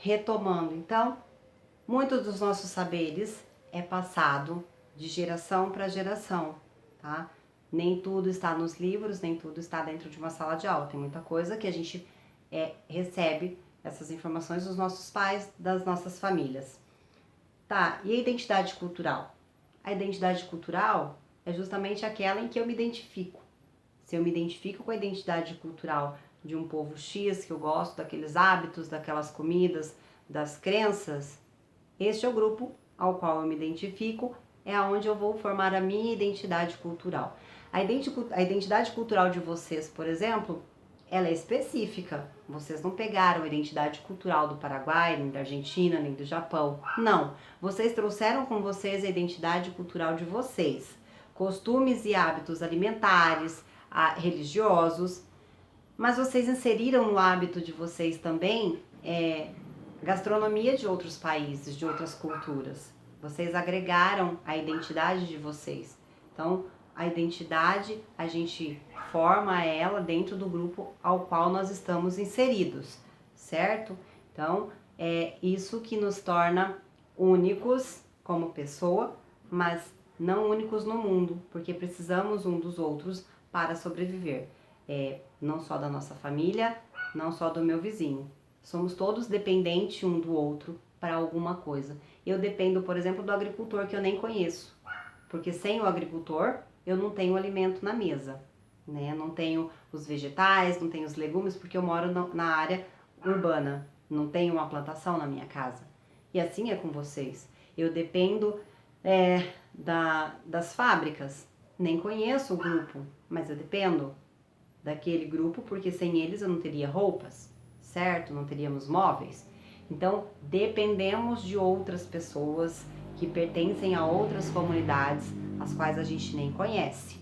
retomando, então, muitos dos nossos saberes é passado de geração para geração, tá? Nem tudo está nos livros, nem tudo está dentro de uma sala de aula. Tem muita coisa que a gente recebe essas informações dos nossos pais, das nossas famílias. Tá, e a identidade cultural? A identidade cultural é justamente aquela em que eu me identifico. Se eu me identifico com a identidade cultural de um povo X, que eu gosto daqueles hábitos, daquelas comidas, das crenças, este é o grupo ao qual eu me identifico, é aonde eu vou formar a minha identidade cultural. A identidade cultural de vocês, por exemplo, ela é específica. Vocês não pegaram a identidade cultural do Paraguai, nem da Argentina, nem do Japão. Não. Vocês trouxeram com vocês a identidade cultural de vocês. Costumes e hábitos alimentares, religiosos. Mas vocês inseriram no hábito de vocês também gastronomia de outros países, de outras culturas. Vocês agregaram a identidade de vocês. Então, a identidade, a gente forma ela dentro do grupo ao qual nós estamos inseridos, certo? Então, é isso que nos torna únicos como pessoa, mas não únicos no mundo, porque precisamos um dos outros para sobreviver. Não só da nossa família, não só do meu vizinho. Somos todos dependentes um do outro para alguma coisa. Eu dependo, por exemplo, do agricultor que eu nem conheço, porque sem o agricultor eu não tenho alimento na mesa, né? Não tenho os vegetais, não tenho os legumes, porque eu moro na área urbana, não tenho uma plantação na minha casa. E assim é com vocês. Eu dependo das fábricas, nem conheço o grupo, mas eu dependo daquele grupo, porque sem eles eu não teria roupas, certo? Não teríamos móveis. Então, dependemos de outras pessoas que pertencem a outras comunidades, as quais a gente nem conhece,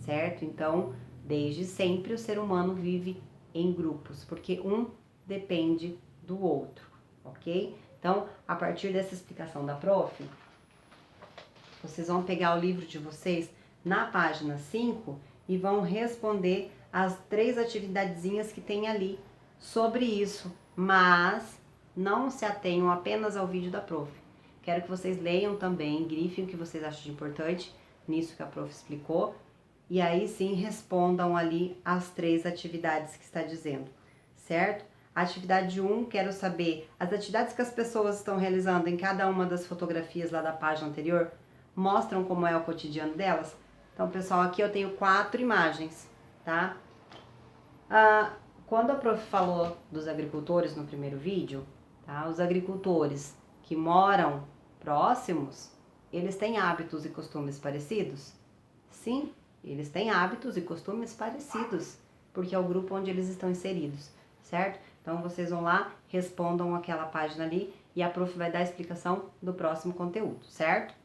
certo? Então, desde sempre o ser humano vive em grupos, porque um depende do outro, ok? Então, a partir dessa explicação da prof, vocês vão pegar o livro de vocês na página 5 e vão responder as 3 atividadezinhas que tem ali sobre isso, mas não se atenham apenas ao vídeo da prof. Quero que vocês leiam também, grifem o que vocês acham de importante nisso que a prof explicou, e aí sim respondam ali as 3 atividades que está dizendo, certo? Atividade 1, quero saber as atividades que as pessoas estão realizando em cada uma das fotografias lá da página anterior, mostram como é o cotidiano delas? Então, pessoal, aqui eu tenho 4 imagens, tá? Quando a prof falou dos agricultores no primeiro vídeo, tá? Os agricultores que moram próximos, eles têm hábitos e costumes parecidos? Sim, eles têm hábitos e costumes parecidos, porque é o grupo onde eles estão inseridos, certo? Então, vocês vão lá, respondam aquela página ali e a prof vai dar a explicação do próximo conteúdo, certo?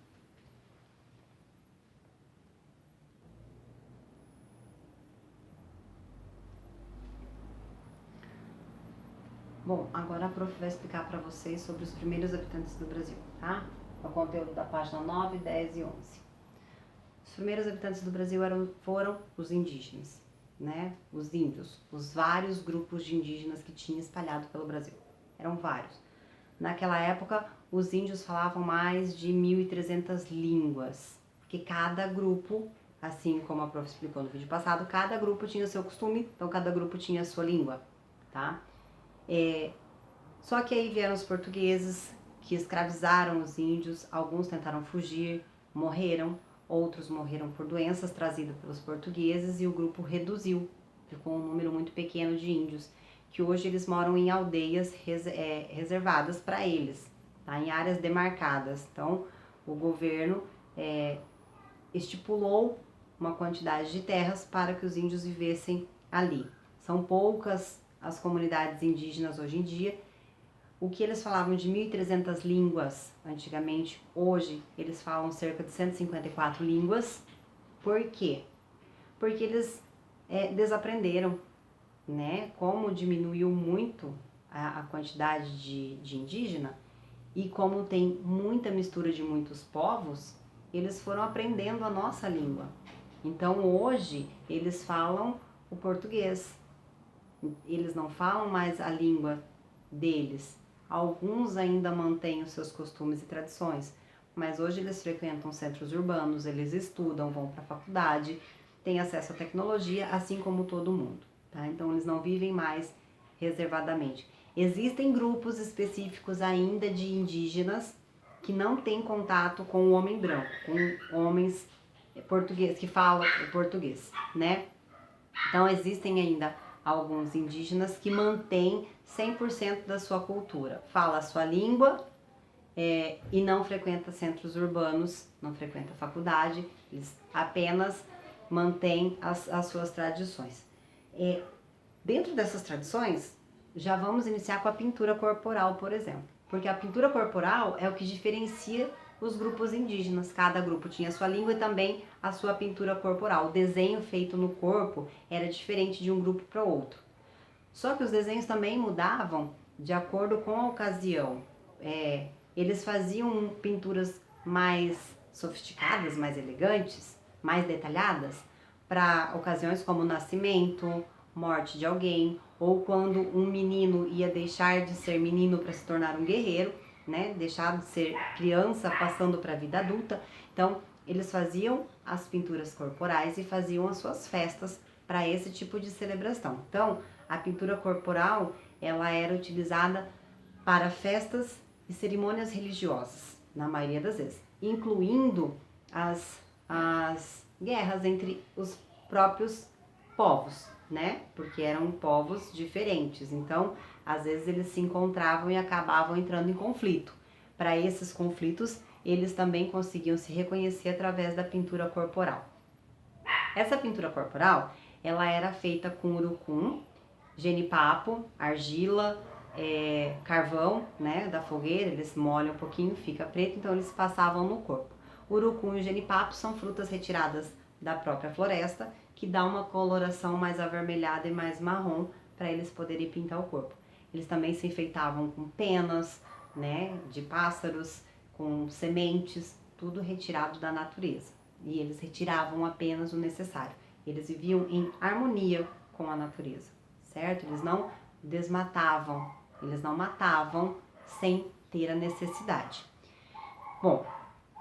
Bom, agora a prof vai explicar para vocês sobre os primeiros habitantes do Brasil, tá? O conteúdo da página 9, 10 e 11. Os primeiros habitantes do Brasil foram os indígenas, né? Os índios, os vários grupos de indígenas que tinha espalhado pelo Brasil. Eram vários. Naquela época, os índios falavam mais de 1.300 línguas, porque cada grupo, assim como a prof explicou no vídeo passado, cada grupo tinha o seu costume, então cada grupo tinha a sua língua, tá? Só que aí vieram os portugueses que escravizaram os índios, alguns tentaram fugir, morreram, outros morreram por doenças trazidas pelos portugueses e o grupo reduziu, ficou um número muito pequeno de índios, que hoje eles moram em aldeias reservadas para eles, tá? Em áreas demarcadas. Então, o governo estipulou uma quantidade de terras para que os índios vivessem ali. São poucas as comunidades indígenas hoje em dia. O que eles falavam de 1.300 línguas antigamente, hoje eles falam cerca de 154 línguas. Por quê? Porque eles desaprenderam, né? Como diminuiu muito a quantidade de indígena e como tem muita mistura de muitos povos, eles foram aprendendo a nossa língua. Então hoje eles falam o português. Eles não falam mais a língua deles. alguns ainda mantêm os seus costumes e tradições, mas hoje eles frequentam centros urbanos, eles estudam, vão para a faculdade, têm acesso à tecnologia, assim como todo mundo, tá? Então eles não vivem mais reservadamente. Existem grupos específicos ainda de indígenas que não têm contato com o homem branco, com homens portugueses que falam português, né? Então existem ainda alguns indígenas que mantêm 100% da sua cultura, fala a sua língua e não frequenta centros urbanos, não frequenta faculdade, eles apenas mantêm as suas tradições. Dentro dessas tradições, já vamos iniciar com a pintura corporal, por exemplo, porque a pintura corporal é o que diferencia os grupos indígenas. Cada grupo tinha a sua língua e também a sua pintura corporal. O desenho feito no corpo era diferente de um grupo para o outro. Só que os desenhos também mudavam de acordo com a ocasião. Eles faziam pinturas mais sofisticadas, mais elegantes, mais detalhadas, para ocasiões como nascimento, morte de alguém, ou quando um menino ia deixar de ser menino para se tornar um guerreiro, né? Deixar de ser criança passando para a vida adulta. Então, eles faziam as pinturas corporais e faziam as suas festas para esse tipo de celebração. Então, a pintura corporal, ela era utilizada para festas e cerimônias religiosas, na maioria das vezes, incluindo as guerras entre os próprios povos, né? Porque eram povos diferentes, então às vezes eles se encontravam e acabavam entrando em conflito. Para esses conflitos, eles também conseguiam se reconhecer através da pintura corporal. Essa pintura corporal, ela era feita com urucum, genipapo, argila, carvão, né, da fogueira, eles molham um pouquinho, fica preto, então eles passavam no corpo. O urucum e o genipapo são frutas retiradas da própria floresta, que dá uma coloração mais avermelhada e mais marrom para eles poderem pintar o corpo. Eles também se enfeitavam com penas, né, de pássaros, com sementes, tudo retirado da natureza. E eles retiravam apenas o necessário. Eles viviam em harmonia com a natureza, certo? Eles não desmatavam, eles não matavam sem ter a necessidade. Bom,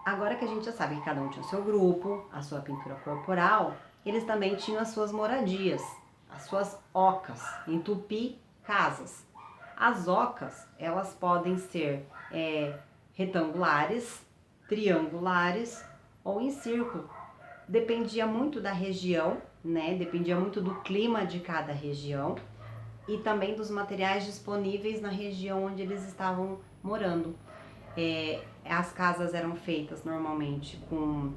agora que a gente já sabe que cada um tinha o seu grupo, a sua pintura corporal, eles também tinham as suas moradias, as suas ocas, em tupi, casas. As ocas, elas podem ser retangulares, triangulares ou em círculo. Dependia muito da região, né? Dependia muito do clima de cada região e também dos materiais disponíveis na região onde eles estavam morando. As casas eram feitas normalmente com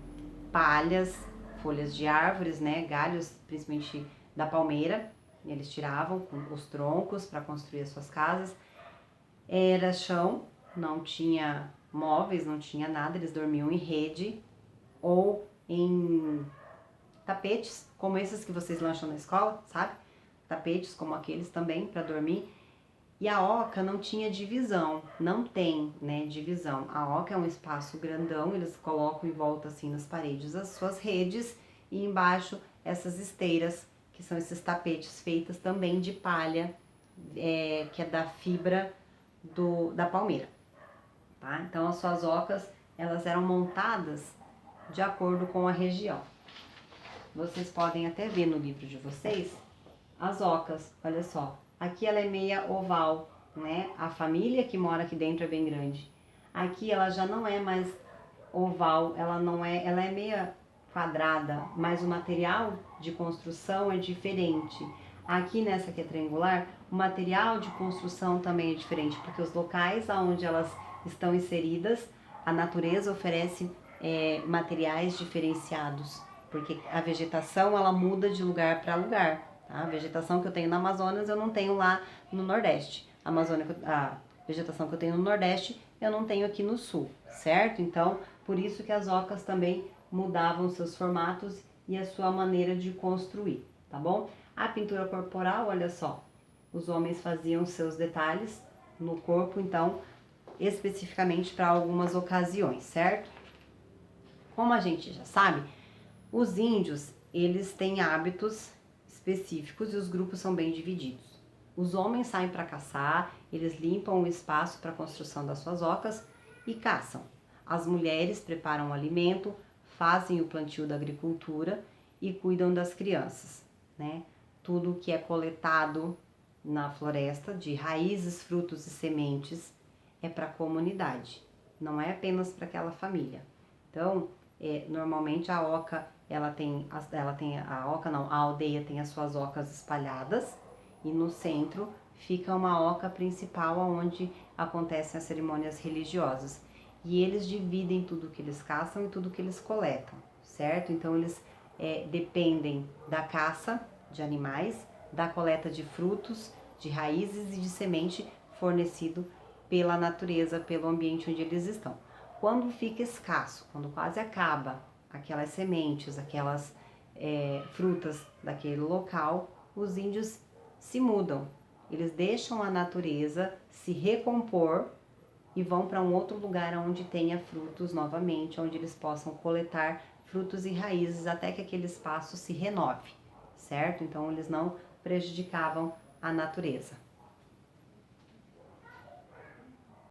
palhas, folhas de árvores, né? Galhos, principalmente da palmeira. Eles tiravam com os troncos para construir as suas casas. Era chão, não tinha móveis, não tinha nada, eles dormiam em rede ou em tapetes, como esses que vocês lancham na escola, sabe? Tapetes como aqueles também para dormir. E a oca não tinha divisão, não tem, né, divisão. A oca é um espaço grandão, eles colocam em volta assim nas paredes as suas redes e embaixo essas esteiras, que são esses tapetes feitos também de palha, que é da fibra da palmeira, tá? Então as suas ocas, elas eram montadas de acordo com a região. Vocês podem até ver no livro de vocês as ocas, olha só. Aqui ela é meia oval, né? A família que mora aqui dentro é bem grande. Aqui ela já não é mais oval, ela é meia quadrada, mas o material de construção é diferente. Aqui nessa que é triangular, o material de construção também é diferente, porque os locais onde elas estão inseridas, a natureza oferece materiais diferenciados, porque a vegetação ela muda de lugar para lugar. Tá? A vegetação que eu tenho na Amazonas eu não tenho lá no Nordeste. A vegetação que eu tenho no Nordeste eu não tenho aqui no Sul, certo? Então, por isso que as ocas também mudavam seus formatos e a sua maneira de construir, tá bom? A pintura corporal, olha só, os homens faziam seus detalhes no corpo, então, especificamente para algumas ocasiões, certo? Como a gente já sabe, os índios, eles têm hábitos específicos e os grupos são bem divididos. Os homens saem para caçar eles limpam o espaço para a construção das suas ocas e caçam. As mulheres preparam o alimento, fazem o plantio da agricultura e cuidam das crianças, né? Tudo que é coletado na floresta, de raízes, frutos e sementes, é para a comunidade, não é apenas para aquela família. Então, normalmente a oca, a aldeia tem as suas ocas espalhadas e no centro fica uma oca principal onde acontecem as cerimônias religiosas. E eles dividem tudo que eles caçam e tudo que eles coletam, certo? Então eles dependem da caça de animais, da coleta de frutos, de raízes e de semente fornecido pela natureza, pelo ambiente onde eles estão. Quando fica escasso, quando quase acaba aquelas sementes, aquelas frutas daquele local, os índios se mudam. Eles deixam a natureza se recompor e vão para um outro lugar onde tenha frutos novamente, onde eles possam coletar frutos e raízes até que aquele espaço se renove, certo? Então eles não prejudicavam a natureza.